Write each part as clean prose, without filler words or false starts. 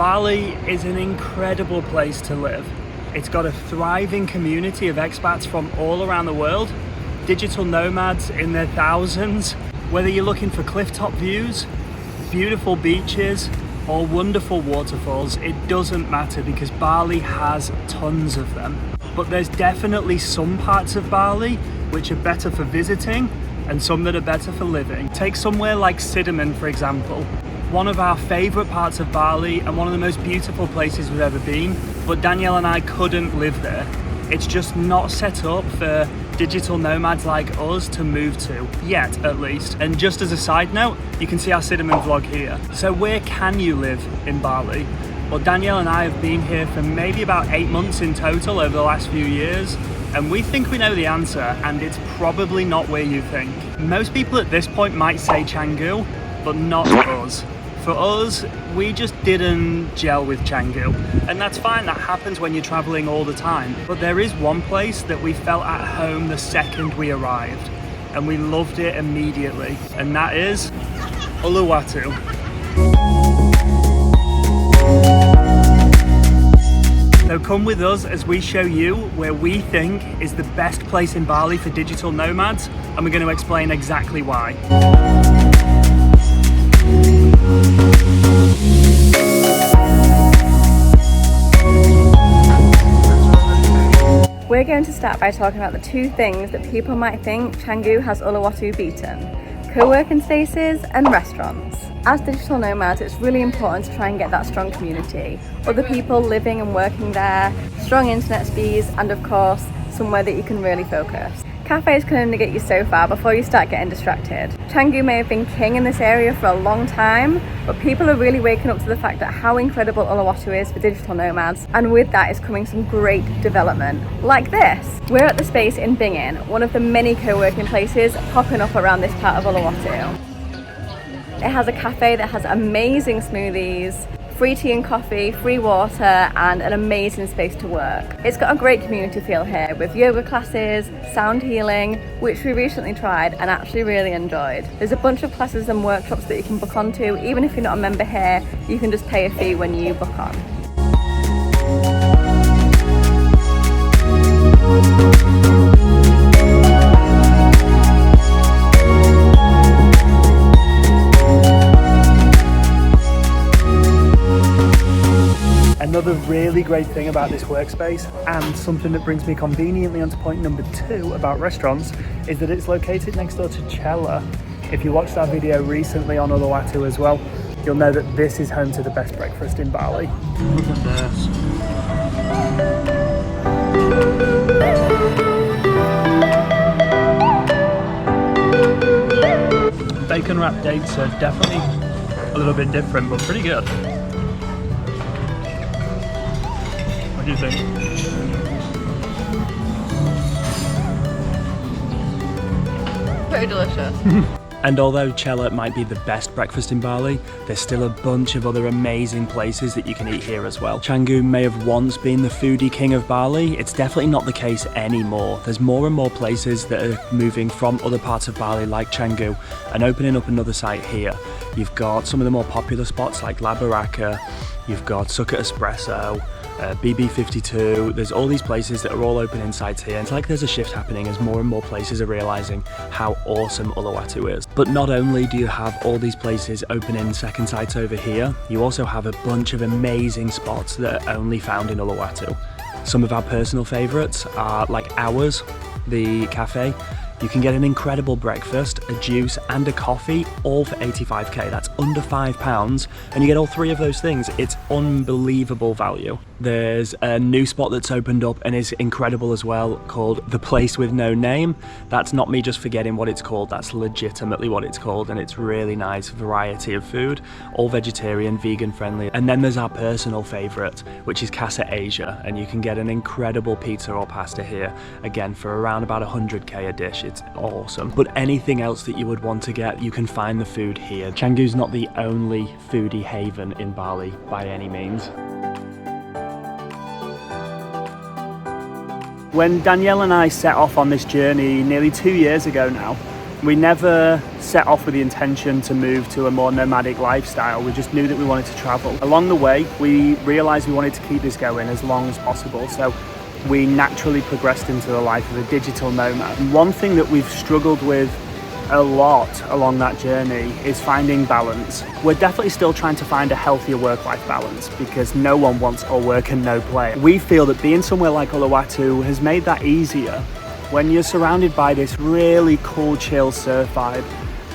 Bali is an incredible place to live. It's got a thriving community of expats from all around the world, digital nomads in their thousands. Whether you're looking for clifftop views, beautiful beaches, or wonderful waterfalls, it doesn't matter because Bali has tons of them. But there's definitely some parts of Bali which are better for visiting and some that are better for living. Take somewhere like Cinnamon, for example. One of our favourite parts of Bali and one of the most beautiful places we've ever been, but Danielle and I couldn't live there. It's just not set up for digital nomads like us to move to, yet at least. And just as a side note, you can see our Cinnamon vlog here. So where can you live in Bali? Well, Danielle and I have been here for maybe about 8 months in total over the last few years, and we think we know the answer, and it's probably not where you think. Most people at this point might say CANGGU, but not us. For us, we just didn't gel with CANGGU, and that's fine, that happens when you're traveling all the time. But there is one place that we felt at home the second we arrived, and we loved it immediately, and that is Uluwatu. So come with us as we show you where we think is the best place in Bali for digital nomads, and we're going to explain exactly why. We're going to start by talking about the two things that people might think CANGGU has Uluwatu beaten: co-working spaces and restaurants. As digital nomads, it's really important to try and get that strong community, other people living and working there, strong internet speeds, and of course, somewhere that you can really focus. Cafes can only get you so far before you start getting distracted. CANGGU may have been king in this area for a long time, but people are really waking up to the fact that how incredible Uluwatu is for digital nomads, and with that is coming some great development, like this. We're at the space in Bingin, one of the many co-working places popping up around this part of Uluwatu. It has a cafe that has amazing smoothies, free tea and coffee, free water, and an amazing space to work. It's got a great community feel here with yoga classes, sound healing, which we recently tried and actually really enjoyed. There's a bunch of classes and workshops that you can book onto. Even if you're not a member here, you can just pay a fee when you book on. Another really great thing about this workspace, and something that brings me conveniently onto point number 2 about restaurants, is that it's located next door to Cella. If you watched our video recently on Uluwatu as well, you'll know that this is home to the best breakfast in Bali. Look at this. Bacon wrapped dates are definitely a little bit different, but pretty good. What do you think? Very delicious. And although Cella might be the best breakfast in Bali, there's still a bunch of other amazing places that you can eat here as well. CANGGU may have once been the foodie king of Bali. It's definitely not the case anymore. There's more and more places that are moving from other parts of Bali like CANGGU and opening up another site here. You've got some of the more popular spots like La Baraka, you've got CANGGU Espresso, BB52, there's all these places that are all opening sites here. It's like there's a shift happening as more and more places are realising how awesome Uluwatu is. But not only do you have all these places opening second sites over here, you also have a bunch of amazing spots that are only found in Uluwatu. Some of our personal favourites are like ours, the cafe. You can get an incredible breakfast, a juice and a coffee, all for 85k. That's under £5, and you get all 3 of those things. It's unbelievable value. There's a new spot that's opened up and is incredible as well, called The Place With No Name. That's not me just forgetting what it's called, that's legitimately what it's called, and it's really nice variety of food, all vegetarian, vegan friendly. And then there's our personal favourite, which is Casa Asia, and you can get an incredible pizza or pasta here, again for around about 100k a dish. It's awesome. But anything else that you would want to get, you can find the food here. CANGGU's not the only foodie haven in Bali by any means. When Danielle and I set off on this journey nearly 2 years ago now, We never set off with the intention to move to a more nomadic lifestyle. We just knew that we wanted to travel. Along the way, we realized we wanted to keep this going as long as possible. So we naturally progressed into the life of a digital nomad. And one thing that we've struggled with a lot along that journey is finding balance. We're definitely still trying to find a healthier work-life balance because no one wants all work and no play. We feel that being somewhere like Uluwatu has made that easier when you're surrounded by this really cool, chill surf vibe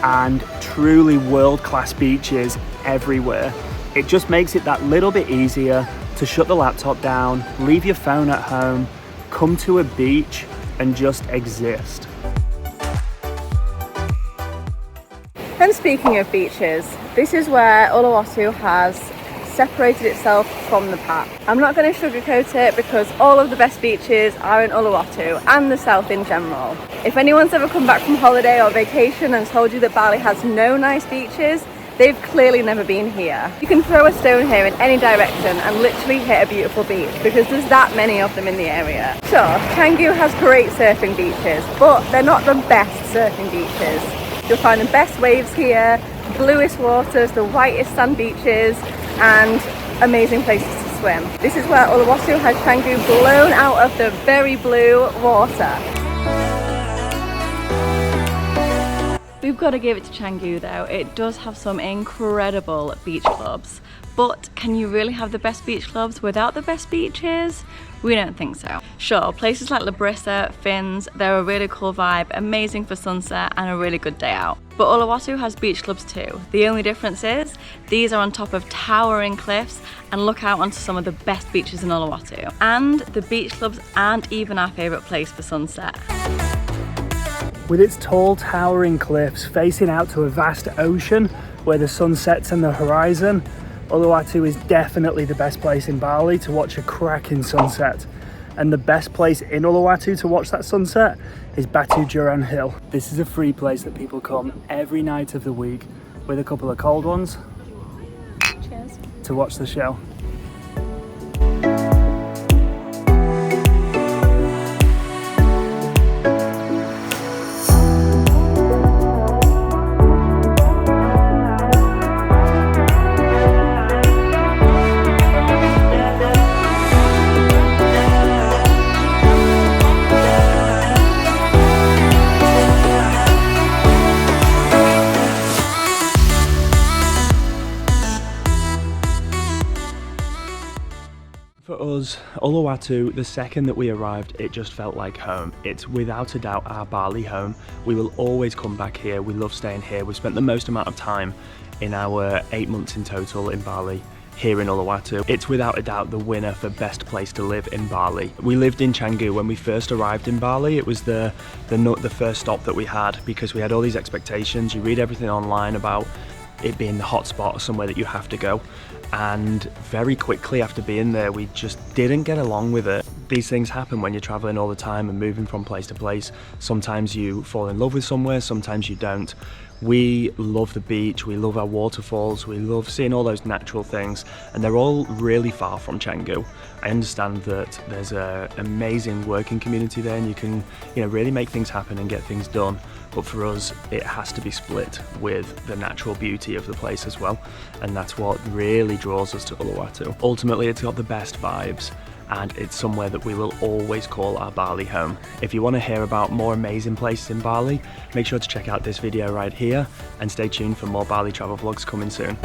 and truly world-class beaches everywhere. It just makes it that little bit easier to shut the laptop down, leave your phone at home, come to a beach and just exist. And speaking of beaches, this is where Uluwatu has separated itself from the pack. I'm not going to sugarcoat it because all of the best beaches are in Uluwatu and the south in general. If anyone's ever come back from holiday or vacation and told you that Bali has no nice beaches, they've clearly never been here. You can throw a stone here in any direction and literally hit a beautiful beach because there's that many of them in the area. Sure, CANGGU has great surfing beaches, but they're not the best surfing beaches. You'll find the best waves here, bluest waters, the whitest sand beaches, and amazing places to swim. This is where Uluwatu has CANGGU blown out of the very blue water. We've got to give it to CANGGU though, it does have some incredible beach clubs. But can you really have the best beach clubs without the best beaches? We don't think so. Sure, places like Labrissa, Fins, they're a really cool vibe, amazing for sunset and a really good day out. But Uluwatu has beach clubs too. The only difference is, these are on top of towering cliffs and look out onto some of the best beaches in Uluwatu. And the beach clubs aren't even our favourite place for sunset. With its tall, towering cliffs facing out to a vast ocean where the sun sets on the horizon, Uluwatu is definitely the best place in Bali to watch a cracking sunset. And the best place in Uluwatu to watch that sunset is Batu Juran Hill. This is a free place that people come every night of the week with a couple of cold ones. Cheers. To watch the show. For us, Uluwatu, the second that we arrived, it just felt like home. It's without a doubt our Bali home. We will always come back here. We love staying here. We've spent the most amount of time in our 8 months in total in Bali here in Uluwatu. It's without a doubt the winner for best place to live in Bali. We lived in CANGGU when we first arrived in Bali. It was the first stop that we had because we had all these expectations. You read everything online about it being the hot spot or somewhere that you have to go. And very quickly after being there, we just didn't get along with it. These things happen when you're traveling all the time and moving from place to place. Sometimes you fall in love with somewhere, sometimes you don't. We love the beach, we love our waterfalls, we love seeing all those natural things, and they're all really far from CANGGU. I understand that there's an amazing working community there and you can really make things happen and get things done. But for us, it has to be split with the natural beauty of the place as well. And that's what really draws us to Uluwatu. Ultimately, it's got the best vibes and it's somewhere that we will always call our Bali home. If you want to hear about more amazing places in Bali, make sure to check out this video right here and stay tuned for more Bali travel vlogs coming soon.